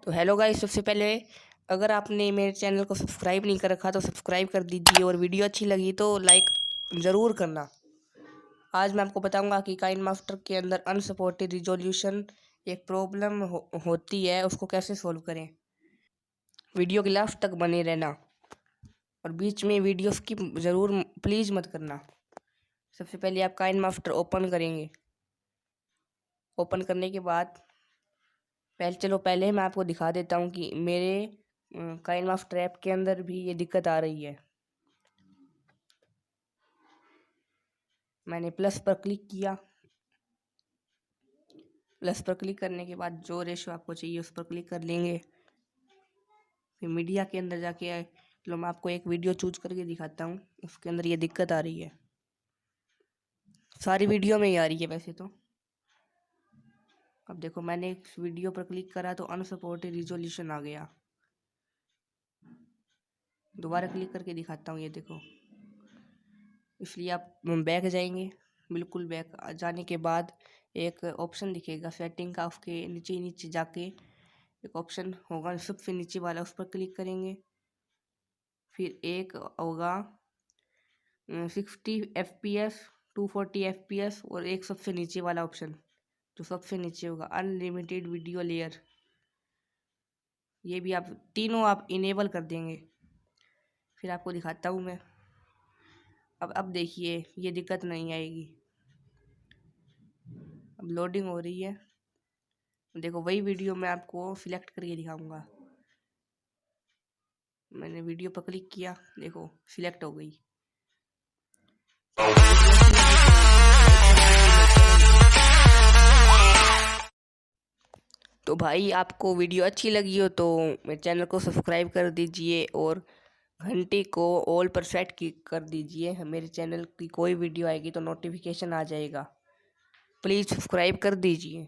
तो hello guys, सबसे पहले अगर आपने मेरे चैनल को सब्सक्राइब नहीं कर रखा तो सब्सक्राइब कर दीजिए और वीडियो अच्छी लगी तो लाइक ज़रूर करना। आज मैं आपको बताऊंगा कि काइन मास्टर के अंदर अनसपोर्टेड रिजोल्यूशन एक प्रॉब्लम होती है, उसको कैसे सोल्व करें। वीडियो के लास्ट तक बने रहना और बीच में वीडियो स्किप ज़रूर प्लीज़ मत करना। सबसे पहले आप काइन मास्टर ओपन करेंगे। ओपन करने के बाद पहले मैं आपको दिखा देता हूँ कि मेरे काइन मास्टर ऐप के अंदर भी ये दिक्कत आ रही है। मैंने प्लस पर क्लिक किया। प्लस पर क्लिक करने के बाद जो रेशो आपको चाहिए उस पर क्लिक कर लेंगे। फिर मीडिया के अंदर जाके चलो मैं आपको एक वीडियो चूज करके दिखाता हूँ, उसके अंदर ये दिक्कत आ रही है। सारी वीडियो में ही आ रही है वैसे तो। अब देखो, मैंने एक वीडियो पर क्लिक करा तो अनसपोर्टेड रिजोल्यूशन आ गया। दोबारा क्लिक करके दिखाता हूँ, ये देखो। इसलिए आप बैक जाएंगे। बिल्कुल बैक जाने के बाद एक ऑप्शन दिखेगा सेटिंग का, उसके नीचे नीचे जाके एक ऑप्शन होगा सबसे नीचे वाला, उस पर क्लिक करेंगे। फिर एक होगा 60 FPS, 240 FPS और एक सबसे नीचे वाला ऑप्शन जो सबसे नीचे होगा अनलिमिटेड वीडियो लेयर। ये भी आप तीनों आप इनेबल कर देंगे। फिर आपको दिखाता हूँ मैं। अब देखिए, ये दिक्कत नहीं आएगी। अब लोडिंग हो रही है। देखो, वही वीडियो मैं आपको सिलेक्ट करके दिखाऊंगा। मैंने वीडियो पर क्लिक किया, देखो सिलेक्ट हो गई। तो भाई, आपको वीडियो अच्छी लगी हो तो मेरे चैनल को सब्सक्राइब कर दीजिए और घंटी को ऑल पर सेट कर दीजिए। मेरे चैनल की कोई वीडियो आएगी तो नोटिफिकेशन आ जाएगा। प्लीज़ सब्सक्राइब कर दीजिए।